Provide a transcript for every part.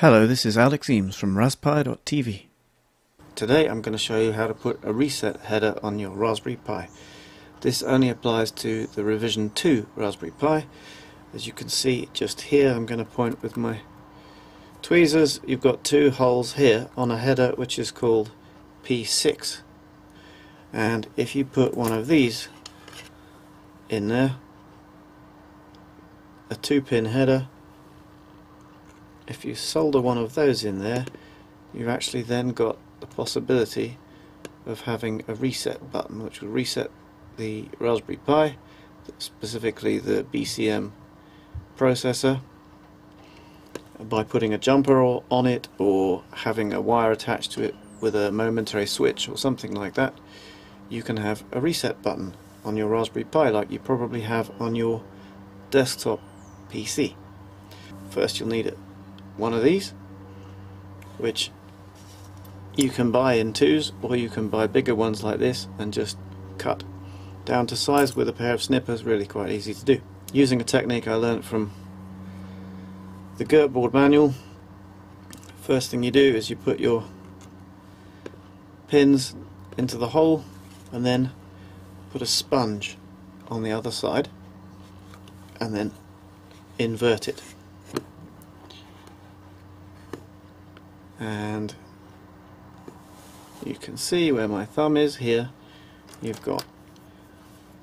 Hello, this is Alex Eames from Raspberry.tv. Today I'm going to show you how to put a reset header on your Raspberry Pi. This only applies to the revision 2 Raspberry Pi. As you can see just here, I'm going to point with my tweezers. You've got two holes here on a header which is called P6, and if you put one of these in there, a 2-pin header, if you solder one of those in there, you've actually then got the possibility of having a reset button which will reset the Raspberry Pi, specifically the BCM processor, by putting a jumper on it or having a wire attached to it with a momentary switch or something like that. You can have a reset button on your Raspberry Pi like you probably have on your desktop PC. First you'll need one of these, which you can buy in twos, or you can buy bigger ones like this and just cut down to size with a pair of snippers. Really quite easy to do, using a technique I learned from the Gertboard manual. First thing you do is you put your pins into the hole and then put a sponge on the other side and then invert it. And you can see where my thumb is here, you've got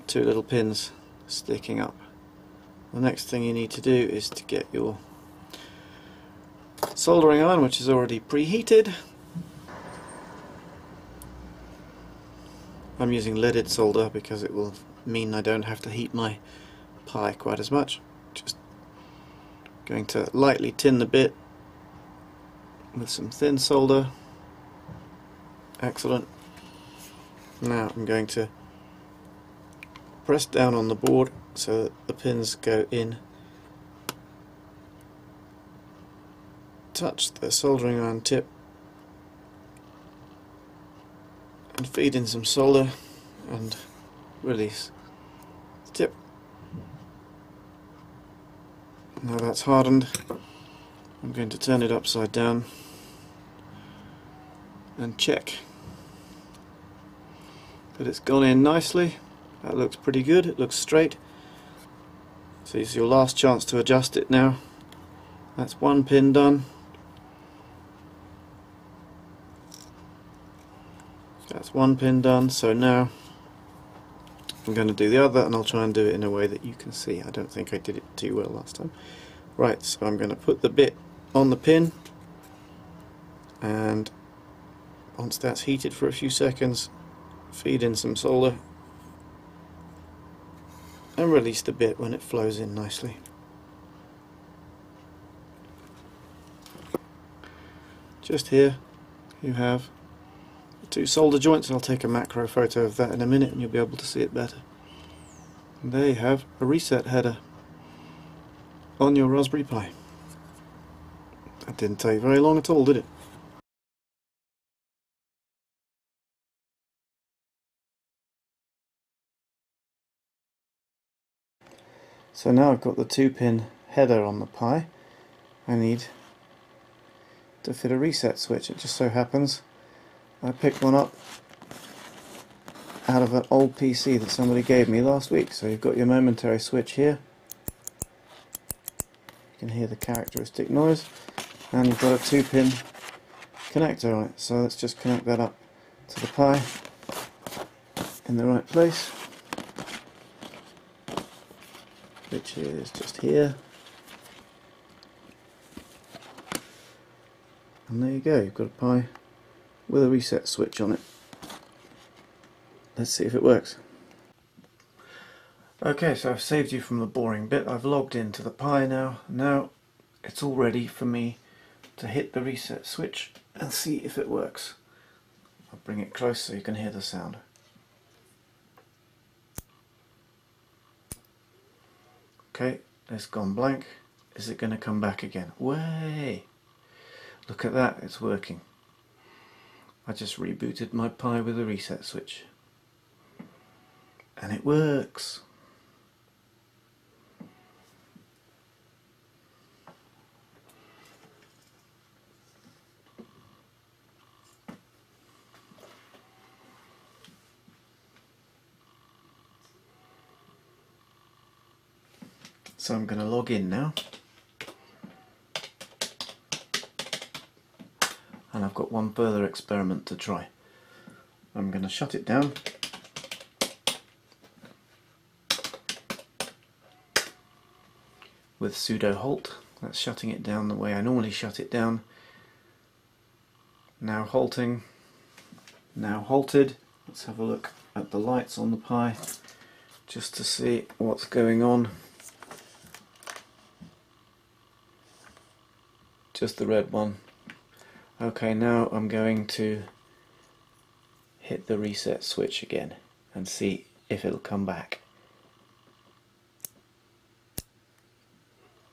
two little pins sticking up. The next thing you need to do is to get your soldering iron, which is already preheated. I'm using leaded solder because it will mean I don't have to heat my Pi quite as much. Just going to lightly tin the bit with some thin solder. Excellent. Now I'm going to press down on the board so that the pins go in, touch the soldering iron tip and feed in some solder and release the tip. Now that's hardened, I'm going to turn it upside down and check that it's gone in nicely. That looks pretty good, it looks straight. So it's your last chance to adjust it now. That's one pin done. That's one pin done, so now I'm going to do the other, and I'll try and do it in a way that you can see. I don't think I did it too well last time. Right, so I'm going to put the bit on the pin, and once that's heated for a few seconds, feed in some solder and release the bit when it flows in nicely. Just here you have the two solder joints. I'll take a macro photo of that in a minute and you'll be able to see it better. And there you have a reset header on your Raspberry Pi. That didn't take very long at all, did it? So now I've got the 2-pin header on the Pi, I need to fit a reset switch. It just so happens I picked one up out of an old PC that somebody gave me last week. So you've got your momentary switch here, you can hear the characteristic noise, and you've got a 2-pin connector on it. So let's just connect that up to the Pi in the right place, which is just here. And there you go, you've got a Pi with a reset switch on it. Let's see if it works. Okay, so I've saved you from the boring bit. I've logged into the Pi now. Now it's all ready for me to hit the reset switch and see if it works. I'll bring it close so you can hear the sound. Okay, it's gone blank. Is it going to come back again? Way! Look at that, it's working. I just rebooted my Pi with a reset switch. And it works. So I'm going to log in now. And I've got one further experiment to try. I'm going to shut it down. With sudo halt. That's shutting it down the way I normally shut it down. Now halting. Now halted. Let's have a look at the lights on the Pi just to see what's going on. Just the red one. Okay, now I'm going to hit the reset switch again and see if it'll come back.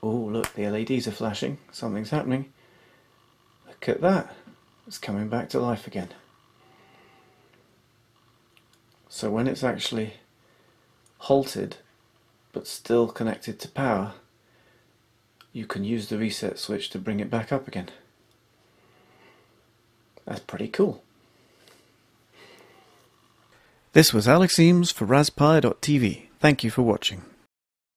Oh, look, the LEDs are flashing. Something's happening. Look at that. It's coming back to life again. So when it's actually halted but still connected to power, you can use the reset switch to bring it back up again. That's pretty cool. This was Alex Eames for Raspberry Pi.tv. Thank you for watching.